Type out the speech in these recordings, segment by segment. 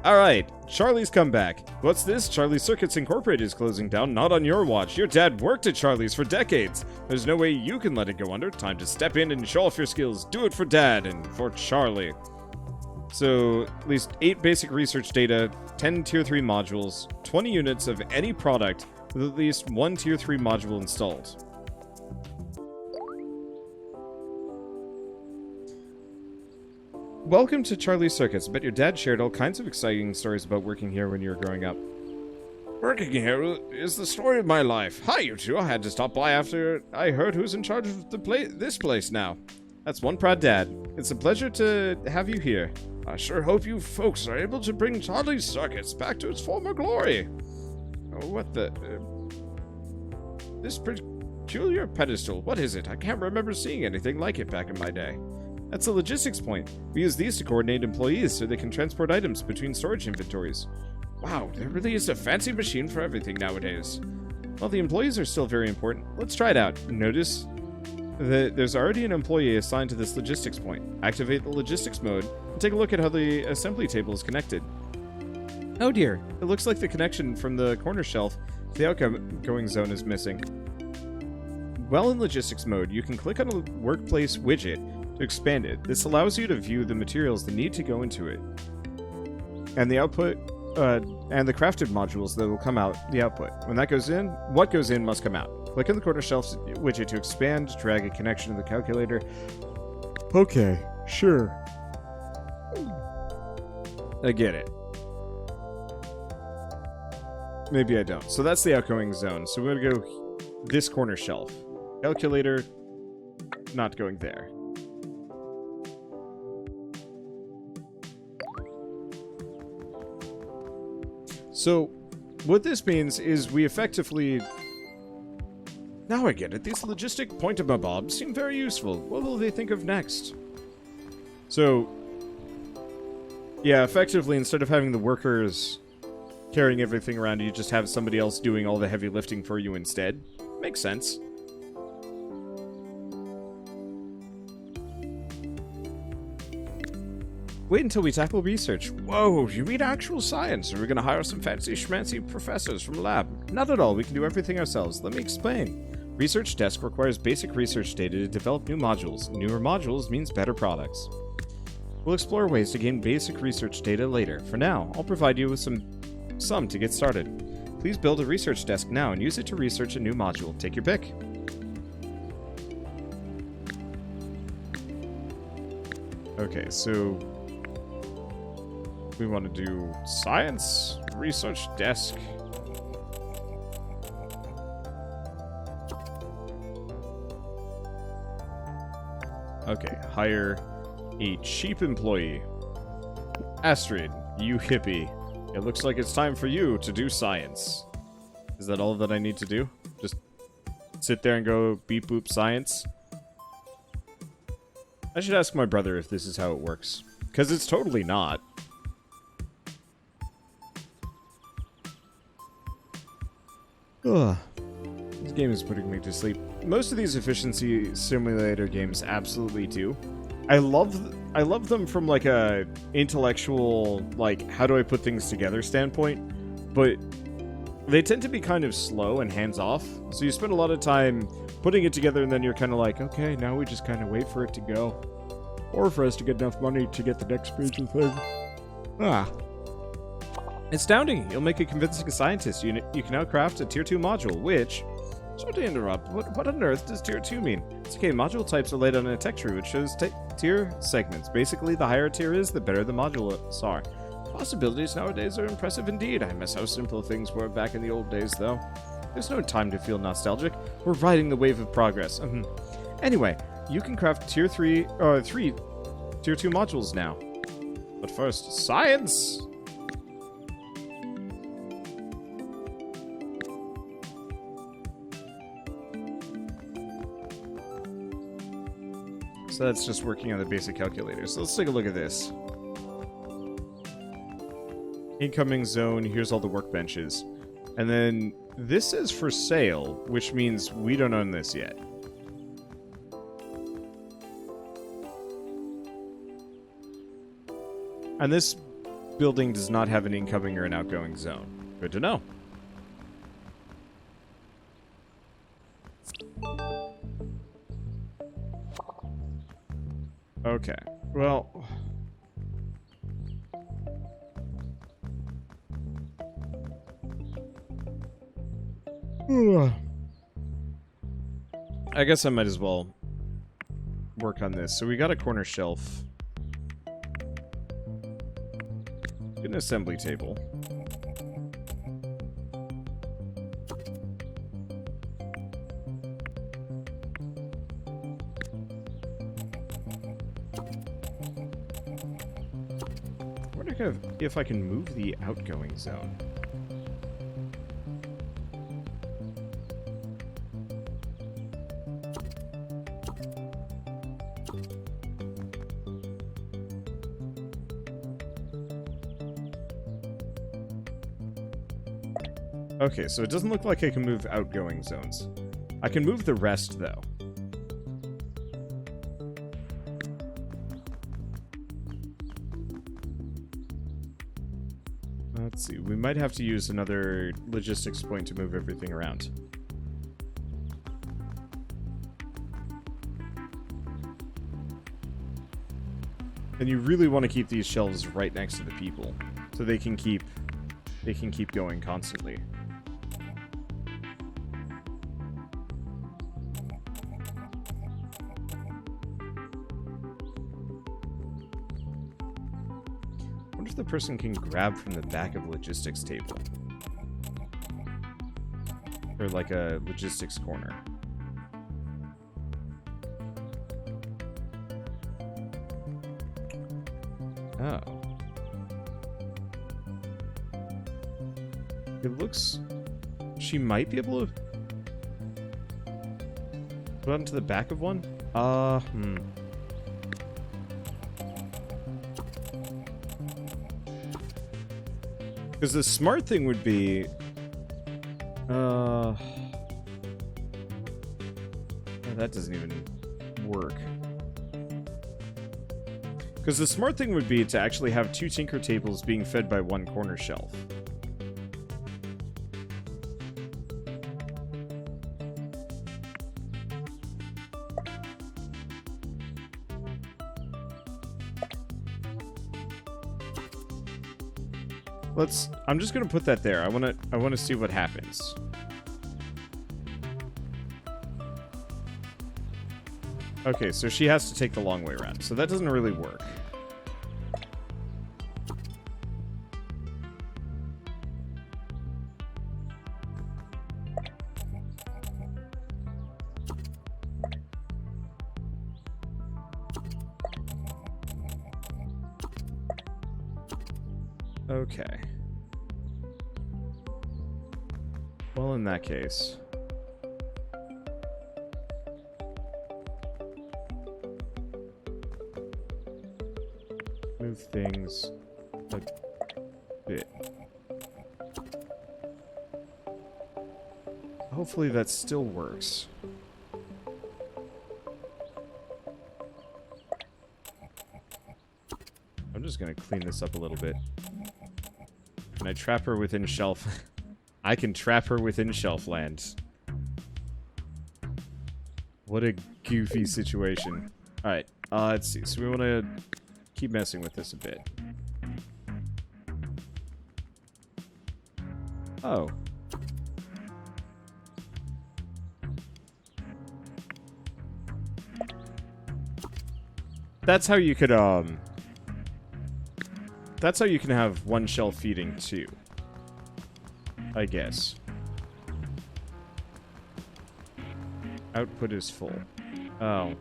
Alright, Charlie's come back. What's this? Charlie Circuits Incorporated is closing down, not on your watch. Your dad worked at Charlie's for decades. There's no way you can let it go under. Time to step in and show off your skills. Do it for Dad and for Charlie. So, at least 8 basic research data, 10 Tier 3 modules, 20 units of any product with at least 1 Tier 3 module installed. Welcome to Charlie's Circuits. I bet your dad shared all kinds of exciting stories about working here when you were growing up. Working here is the story of my life. Hi, you two. I had to stop by after I heard who's in charge of this place now. That's one proud dad. It's a pleasure to have you here. I sure hope you folks are able to bring Charlie's Circuits back to its former glory. Oh, what the... this peculiar pedestal. What is it? I can't remember seeing anything like it back in my day. That's a logistics point. We use these to coordinate employees so they can transport items between storage inventories. Wow, there really is a fancy machine for everything nowadays. Well, the employees are still very important. Let's try it out. Notice that there's already an employee assigned to this logistics point. Activate the logistics mode and take a look at how the assembly table is connected. Oh dear, it looks like the connection from the corner shelf to the outgoing zone is missing. While in logistics mode, you can click on a workplace widget to expand it. This allows you to view the materials that need to go into it, and the output, and the crafted modules that will come out the output. When that goes in, what goes in must come out. Click on the corner shelf widget to expand, drag a connection to the calculator. Okay, sure. I get it. Maybe I don't. So that's the outgoing zone. So we're gonna go this corner shelf. Calculator, not going there. So, what this means is we effectively... Now I get it. These logistic point-em-a-bobs seem very useful. What will they think of next? So, yeah, effectively, instead of having the workers carrying everything around, you just have somebody else doing all the heavy lifting for you instead. Makes sense. Wait until we tackle research. Whoa, you mean actual science? Are we gonna hire some fancy schmancy professors from the lab? Not at all, we can do everything ourselves. Let me explain. Research Desk requires basic research data to develop new modules. Newer modules means better products. We'll explore ways to gain basic research data later. For now, I'll provide you with some to get started. Please build a research desk now and use it to research a new module. Take your pick. Okay, so... we want to do science, research desk. Okay, hire a cheap employee. Astrid, you hippie. It looks like it's time for you to do science. Is that all that I need to do? Just sit there and go beep boop science? I should ask my brother if this is how it works. Because it's totally not. Ugh. This game is putting me to sleep. Most of these efficiency simulator games absolutely do. I love them from like a intellectual, like, how do I put things together standpoint, but they tend to be kind of slow and hands-off, so you spend a lot of time putting it together and then you're kind of like, okay, now we just kind of wait for it to go. Or for us to get enough money to get the next major thing. Ah. Astounding! You'll make a convincing scientist. You can now craft a Tier 2 module, which... Sorry to interrupt, what on earth does Tier 2 mean? It's okay, module types are laid on a tech tree, which shows tier segments. Basically, the higher a tier is, the better the modules are. Possibilities nowadays are impressive indeed. I miss how simple things were back in the old days, though. There's no time to feel nostalgic. We're riding the wave of progress. Anyway, you can craft three Tier 2 modules now. But first, science! So that's just working on the basic calculator. So let's take a look at this. Incoming zone, here's all the workbenches. And then this is for sale, which means we don't own this yet. And this building does not have an incoming or an outgoing zone. Good to know. Okay, well... I guess I might as well work on this. So we got a corner shelf. Get an assembly table. I wonder if I can move the outgoing zone. Okay, so it doesn't look like I can move outgoing zones. I can move the rest, though. Let's see, we might have to use another logistics point to move everything around. And you really want to keep these shelves right next to the people, so they can keep going constantly. I wonder if the person can grab from the back of logistics table. Or like a logistics corner. Oh. It looks... She might be able to... put onto the back of one? Because the smart thing would be... that doesn't even work. Because the smart thing would be to actually have two tinker tables being fed by one corner shelf. I'm just gonna put that there. I wanna see what happens. Okay, so she has to take the long way around. So that doesn't really work. Okay. Well, in that case... move things a bit. Hopefully that still works. I'm just gonna clean this up a little bit. Can I trap her within shelf? I can trap her within shelf land. What a goofy situation. Alright, let's see. So we want to keep messing with this a bit. Oh. That's how you could, that's how you can have one shelf feeding two. I guess. Output is full. Oh.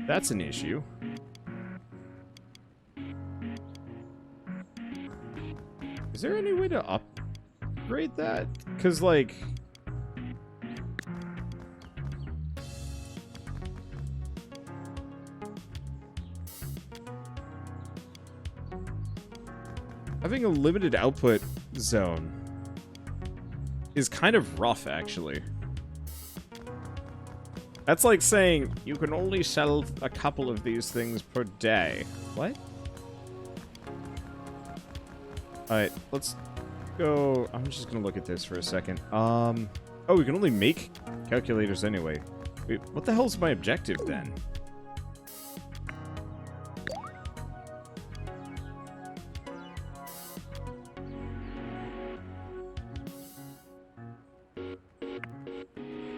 That's an issue. Is there any way to upgrade that? Because, like... having a limited output zone is kind of rough, actually. That's like saying you can only sell a couple of these things per day. What? Alright, let's go. I'm just gonna look at this for a second. Oh, we can only make calculators anyway. Wait, what the hell's my objective then?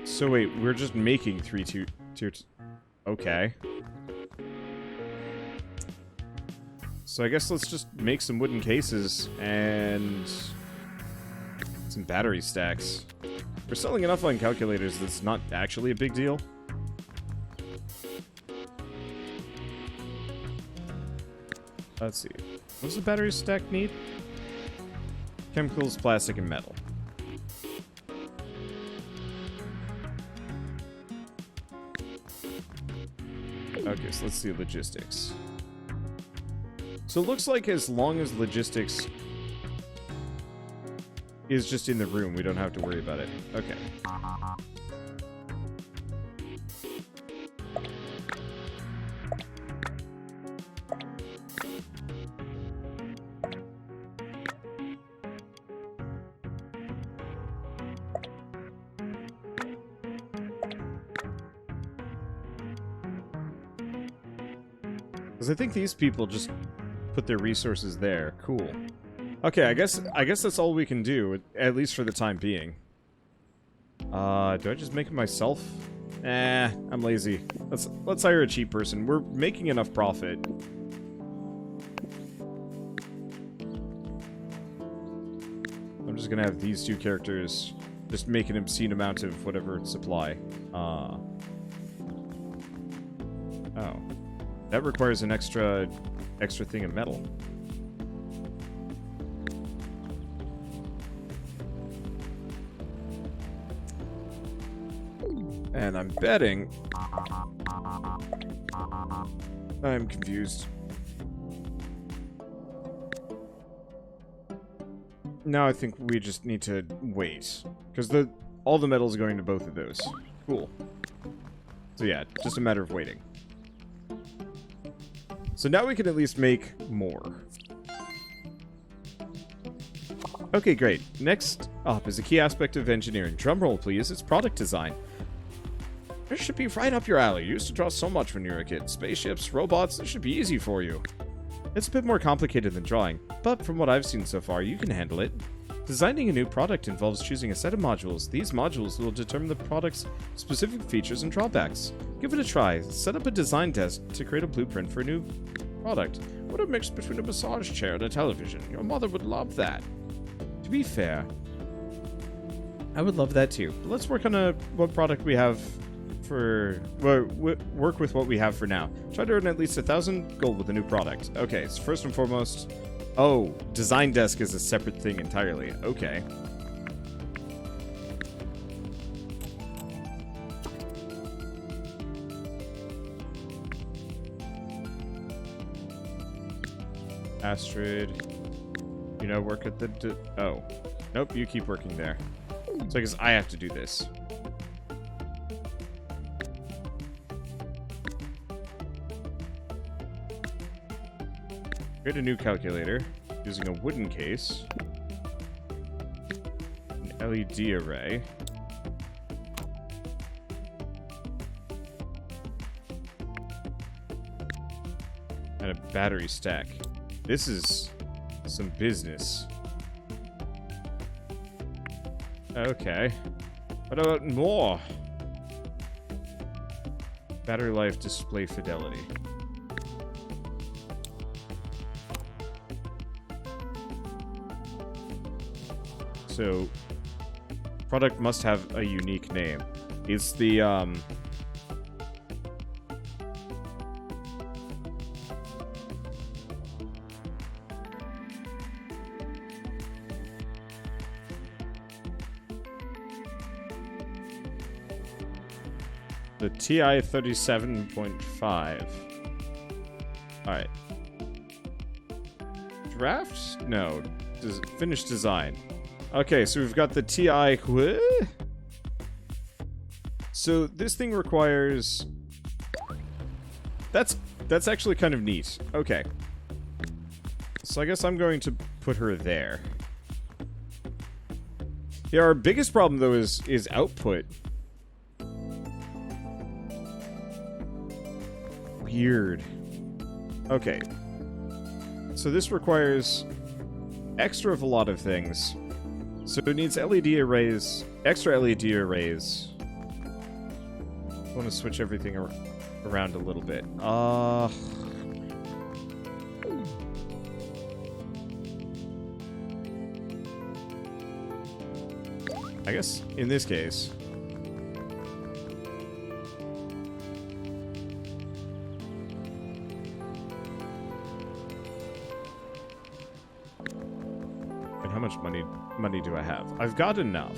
So wait, we're just making tier. Okay. So I guess let's just make some wooden cases and some battery stacks. We're selling enough on calculators that's not actually a big deal. Let's see. What does the battery stack need? Chemicals, plastic, and metal. Okay, so let's see logistics. So it looks like as long as logistics is just in the room, we don't have to worry about it. Okay. Because I think these people just put their resources there. Cool. Okay, I guess that's all we can do, at least for the time being. Do I just make it myself? I'm lazy. Let's hire a cheap person. We're making enough profit. I'm just gonna have these two characters just make an obscene amount of whatever supply. Oh. That requires an extra thing of metal. And I'm betting... I'm confused. Now I think we just need to wait. Because all the metal's going to both of those. Cool. So yeah, just a matter of waiting. So now we can at least make more. Okay, great. Next up is a key aspect of engineering. Drumroll, please. It's product design. This should be right up your alley. You used to draw so much when you were a kid. Spaceships, robots, this should be easy for you. It's a bit more complicated than drawing, but from what I've seen so far, you can handle it. Designing a new product involves choosing a set of modules. These modules will determine the product's specific features and drawbacks. Give it a try. Set up a design desk to create a blueprint for a new product. What a mix between a massage chair and a television. Your mother would love that. To be fair, I would love that too. But let's work on what product we have for... work with what we have for now. Try to earn at least 1,000 gold with a new product. Okay, so first and foremost... Oh, design desk is a separate thing entirely. Okay. Astrid, you know, work at the... Oh. Nope, you keep working there. So I guess I have to do this. Create a new calculator using a wooden case, an LED array, and a battery stack. This is some business. Okay. What about more? Battery life, display fidelity. So, product must have a unique name. It's the, the TI 37.5. Alright. Draft? No. Finished design. Okay, so we've got the TI... So this thing requires... That's actually kind of neat. Okay. So I guess I'm going to put her there. Yeah, our biggest problem, though, is output. Weird. Okay. So this requires extra of a lot of things. So it needs LED arrays, extra LED arrays. I want to switch everything around a little bit. I guess in this case... And how much money do I have? I've got enough.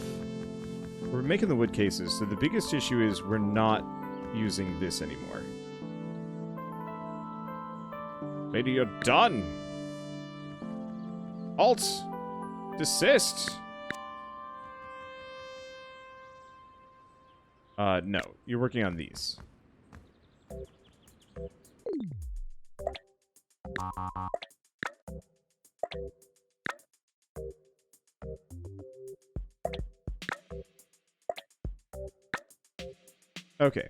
We're making the wood cases, so the biggest issue is we're not using this anymore. Lady, you're done! Alt! Desist! No. You're working on these. Okay.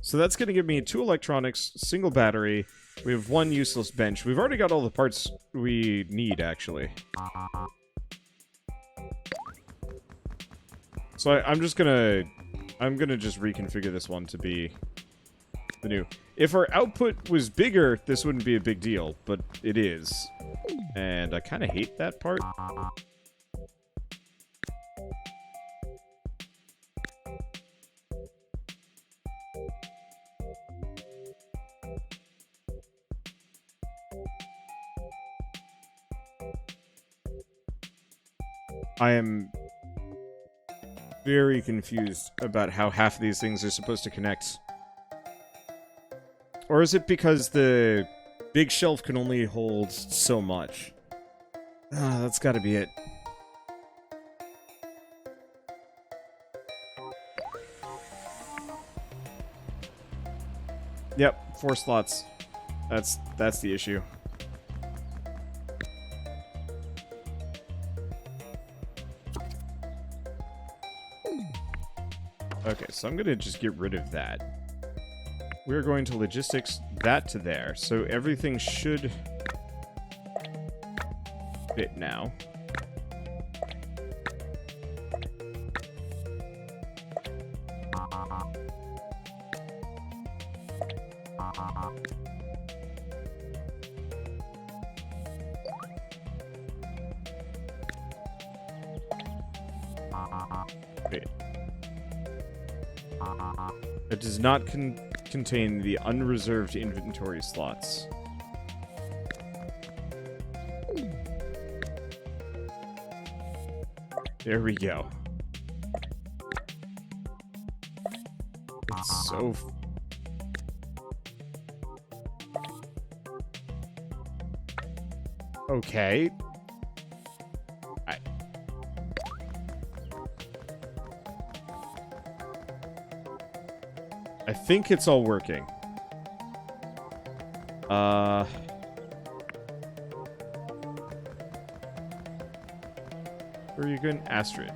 So that's going to give me 2 electronics, single battery. We have 1 useless bench. We've already got all the parts we need, actually. So I'm just gonna just reconfigure this one to be the new. If our output was bigger, this wouldn't be a big deal, but it is. And I kind of hate that part. I am very confused about how half of these things are supposed to connect. Or is it because the big shelf can only hold so much? That's gotta be it. Yep, 4 slots. That's the issue. Okay, so I'm gonna just get rid of that. We're going to logistics that to there, so everything should fit now. Wait. It does not contain the unreserved inventory slots. There we go. It's so... Okay. I think it's all working. Where are you going? Astrid.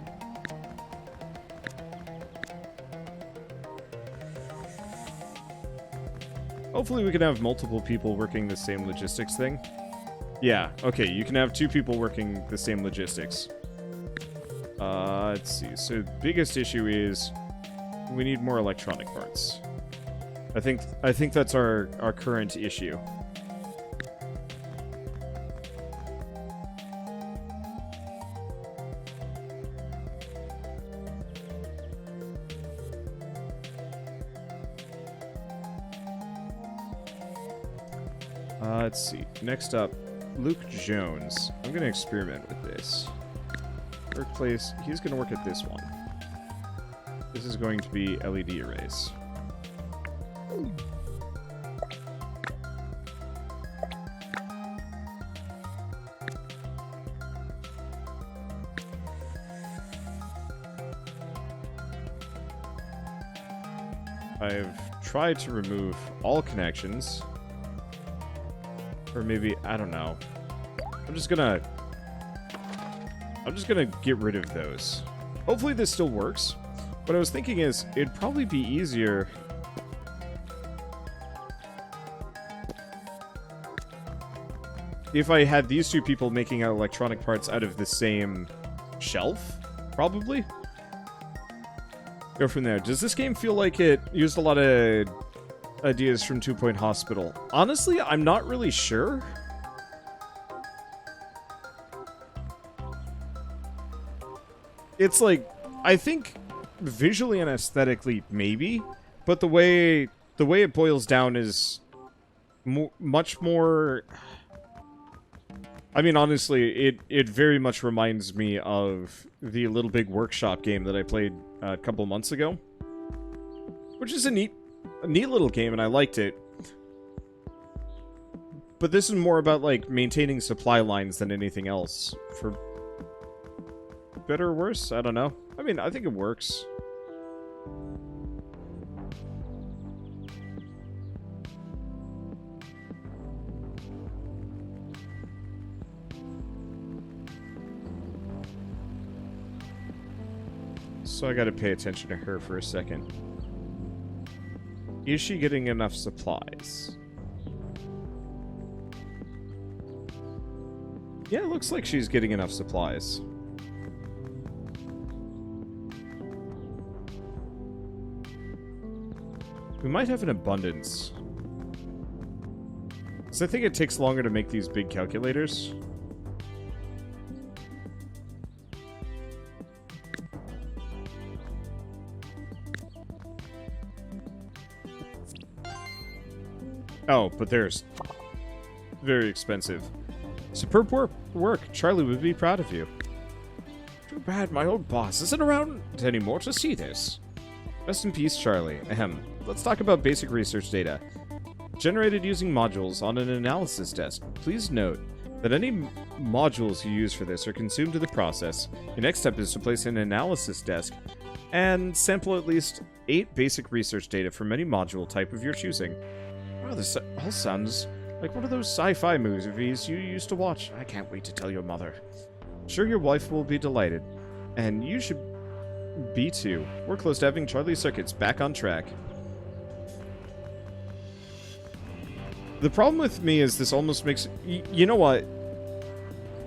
Hopefully we can have multiple people working the same logistics thing. Yeah, okay, you can have 2 people working the same logistics. Let's see. So biggest issue is we need more electronic parts. I think that's our current issue. Let's see. Next up, Luke Jones. I'm going to experiment with this. Workplace. He's going to work at this one. This is going to be LED arrays. I've tried to remove all connections. Or maybe, I don't know. I'm just gonna get rid of those. Hopefully this still works. What I was thinking is, it'd probably be easier if I had these two people making electronic parts out of the same shelf, probably. Go from there. Does this game feel like it used a lot of ideas from 2 Point Hospital? Honestly, I'm not really sure. It's like, I think visually and aesthetically, maybe, but the way it boils down is much more. I mean, honestly, it very much reminds me of the Little Big Workshop game that I played a couple months ago, which is a neat little game, and I liked it. But this is more about, like, maintaining supply lines than anything else. For better or worse? I don't know. I mean, I think it works. So I gotta pay attention to her for a second. Is she getting enough supplies? Yeah, it looks like she's getting enough supplies. We might have an abundance. So I think it takes longer to make these big calculators. Oh, but there's very expensive. Superb work. Charlie would be proud of you. Too bad my old boss isn't around anymore to see this. Rest in peace, Charlie. Ahem. Let's talk about basic research data. Generated using modules on an analysis desk. Please note that any modules you use for this are consumed to the process. Your next step is to place an analysis desk and sample at least 8 basic research data from any module type of your choosing. Wow, this all sounds like one of those sci-fi movies you used to watch. I can't wait to tell your mother. Sure, your wife will be delighted. And you should be too. We're close to having Charlie Circuits back on track. The problem with me is this almost makes... You know what?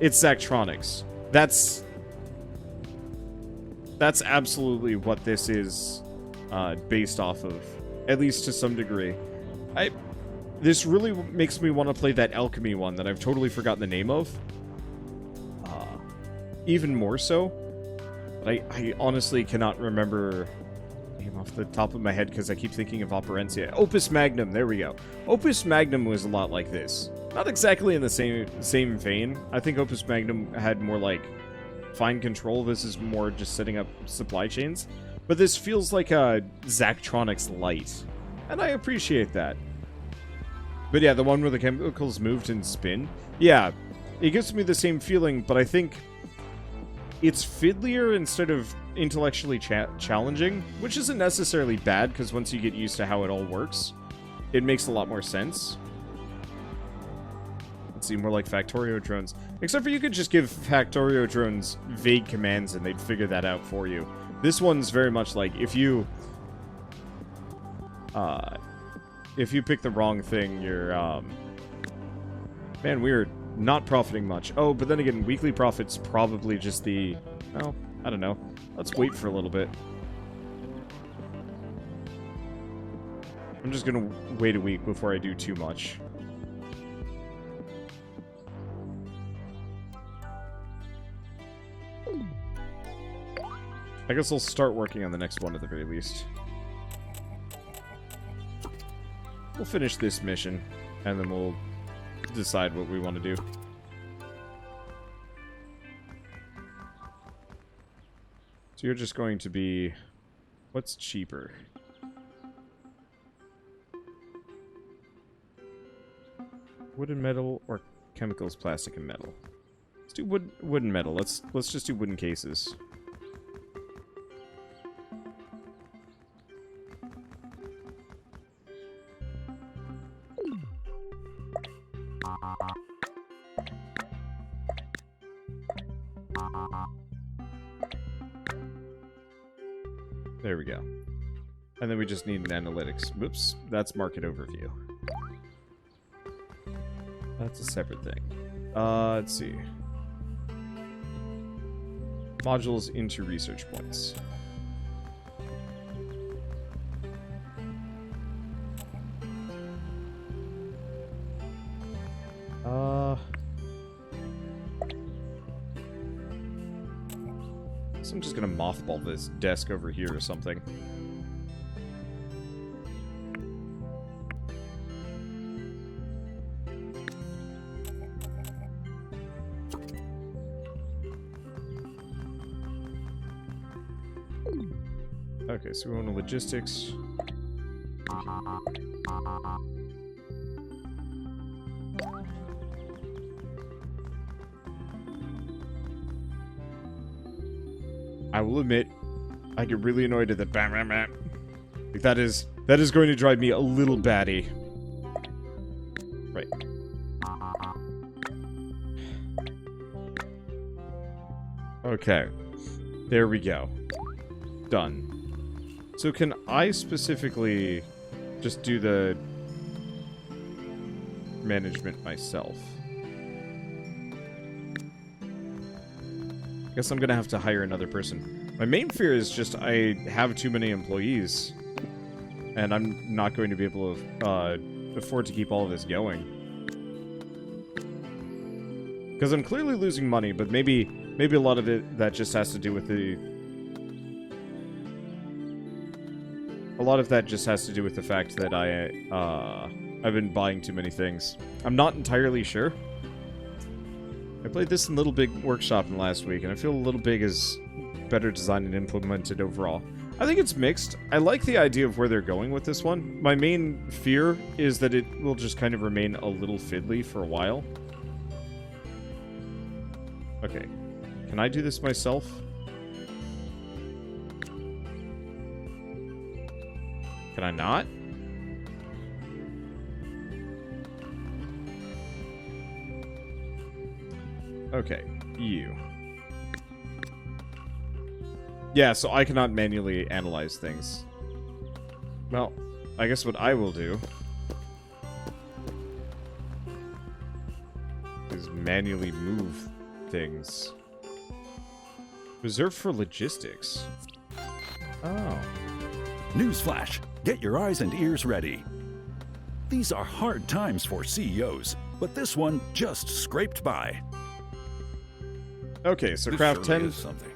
It's Zachtronics. That's absolutely what this is based off of. At least to some degree. This really makes me want to play that alchemy one that I've totally forgotten the name of. Even more so. But I honestly cannot remember the name off the top of my head because I keep thinking of Operencia. Opus Magnum, there we go. Opus Magnum was a lot like this. Not exactly in the same vein. I think Opus Magnum had more like fine control. This is more just setting up supply chains. But this feels like a Zachtronics light. And I appreciate that. But yeah, the one where the chemicals moved and spin. Yeah, it gives me the same feeling, but I think it's fiddlier instead of intellectually challenging, which isn't necessarily bad, because once you get used to how it all works, it makes a lot more sense. Let's see, more like Factorio drones. Except for you could just give Factorio drones vague commands and they'd figure that out for you. This one's very much like, if you pick the wrong thing, you're, man, we're not profiting much. Oh, but then again, weekly profit's probably just the... Well, I don't know. Let's wait for a little bit. I'm just gonna wait a week before I do too much. I guess I'll start working on the next one at the very least. We'll finish this mission, and then we'll decide what we want to do. So you're just going to be... What's cheaper? Wood and metal, or chemicals, plastic and metal? Let's do wood and metal. Let's just do wooden cases. There we go. And then we just need an analytics. Whoops, that's market overview. That's a separate thing. Let's see. Modules into research points. So I'm just gonna mothball this desk over here or something. Okay, so we want logistics. I will admit, I get really annoyed at the bam bam bam. Like that is going to drive me a little batty. Right. Okay. There we go. Done. So can I specifically just do the management myself? Guess I'm gonna have to hire another person. My main fear is just I have too many employees, and I'm not going to be able to afford to keep all of this going. Because I'm clearly losing money, but maybe a lot of it that just has to do with the. A lot of that just has to do with the fact that I've been buying too many things. I'm not entirely sure. I played this in Little Big Workshop in last week, and I feel Little Big is better designed and implemented overall. I think it's mixed. I like the idea of where they're going with this one. My main fear is that it will just kind of remain a little fiddly for a while. Okay. Can I do this myself? Can I not? Okay, you. Yeah, so I cannot manually analyze things. Well, I guess what I will do is manually move things. Reserved for logistics. Oh. Newsflash! Get your eyes and ears ready. These are hard times for CEOs, but this one just scraped by. Okay, so This craft surely 10... is something.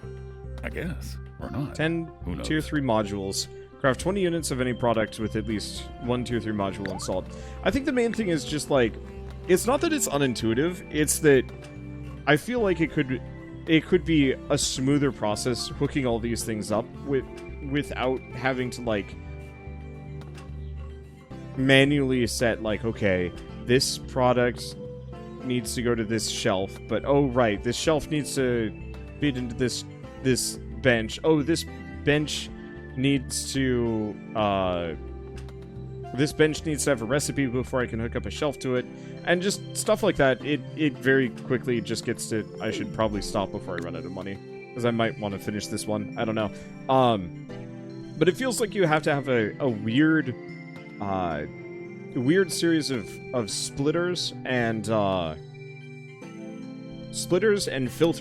I guess. Or not. 10 Who knows? tier 3 modules. Craft 20 units of any product with at least one tier 3 module installed. I think the main thing is just like, it's not that it's unintuitive, it's that I feel like it could be a smoother process hooking all these things up without having to like manually set like, okay, this product needs to go to this shelf, but oh right, this shelf needs to feed into this bench. Oh, this bench needs to have a recipe before I can hook up a shelf to it, and just stuff like that. It very quickly just gets to, I should probably stop before I run out of money, because I might want to finish this one. I don't know. But it feels like you have to have a weird series of splitters and filter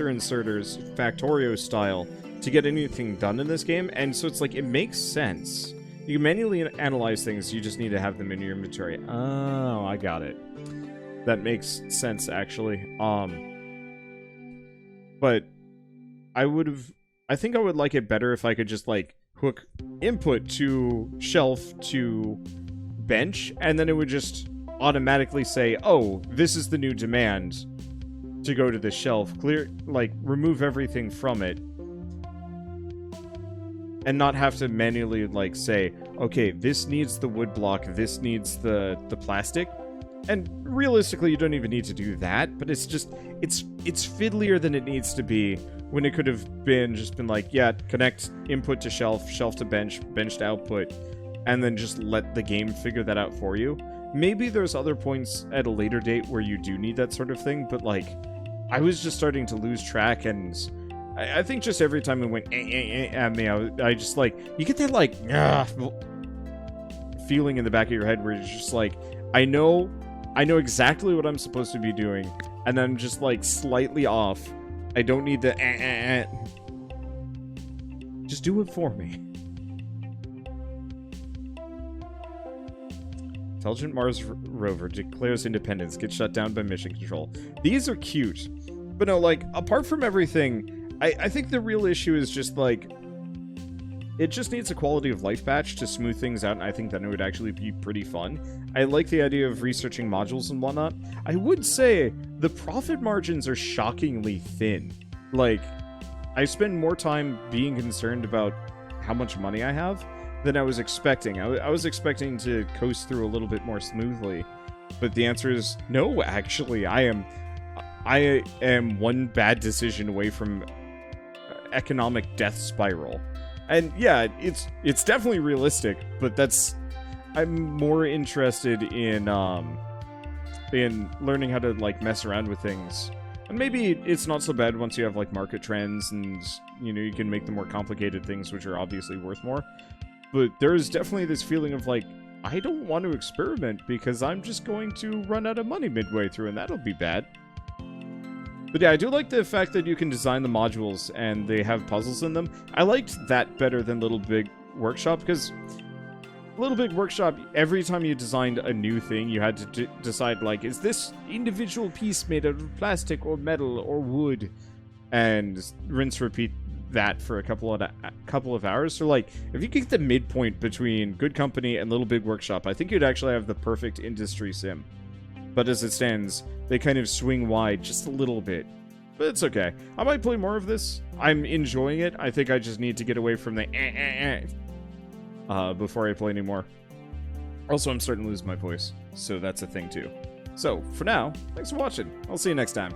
inserters, Factorio style, to get anything done in this game. And so it's like, it makes sense. You can manually analyze things, you just need to have them in your inventory. Oh, I got it. That makes sense, actually. But I think I would like it better if I could just, like, hook input to shelf to bench, and then it would just automatically say, oh, this is the new demand to go to the shelf. Clear, like, remove everything from it. And not have to manually, like, say, okay, this needs the wood block, this needs the plastic. And realistically, you don't even need to do that, but it's just, it's fiddlier than it needs to be, when it could have been like, yeah, connect input to shelf, shelf to bench, bench to output, and then just let the game figure that out for you. maybe there's other points at a later date where you do need that sort of thing, but like, I was just starting to lose track, and I think just every time it went at me, I just like, you get that like feeling in the back of your head where you're just like, I know exactly what I'm supposed to be doing, and I'm just like slightly off. I don't need the Just do it for me. Intelligent Mars rover declares independence, gets shut down by mission control. These are cute. But no, like, apart from everything, I think the real issue is just, like, it just needs a quality of life patch to smooth things out, and I think that it would actually be pretty fun. I like the idea of researching modules and whatnot. I would say the profit margins are shockingly thin. Like, I spend more time being concerned about how much money I have than I was expecting. I was expecting to coast through a little bit more smoothly, but the answer is no, actually. I am one bad decision away from economic death spiral. And yeah, it's definitely realistic, but I'm more interested in learning how to like mess around with things. And maybe it's not so bad once you have like market trends and you can make the more complicated things which are obviously worth more. But there is definitely this feeling of like, I don't want to experiment because I'm just going to run out of money midway through, and that'll be bad. But yeah, I do like the fact that you can design the modules and they have puzzles in them. I liked that better than Little Big Workshop, because Little Big Workshop, every time you designed a new thing, you had to decide, like, is this individual piece made out of plastic or metal or wood? And rinse, repeat that for a couple of hours. So, like, if you get the midpoint between Good Company and Little Big Workshop, I think you'd actually have the perfect industry sim. But as it stands, they kind of swing wide just a little bit. But it's okay. I might play more of this. I'm enjoying it. I think I just need to get away from the before I play anymore. Also, I'm starting to lose my voice, so that's a thing too. So, for now, thanks for watching. I'll see you next time.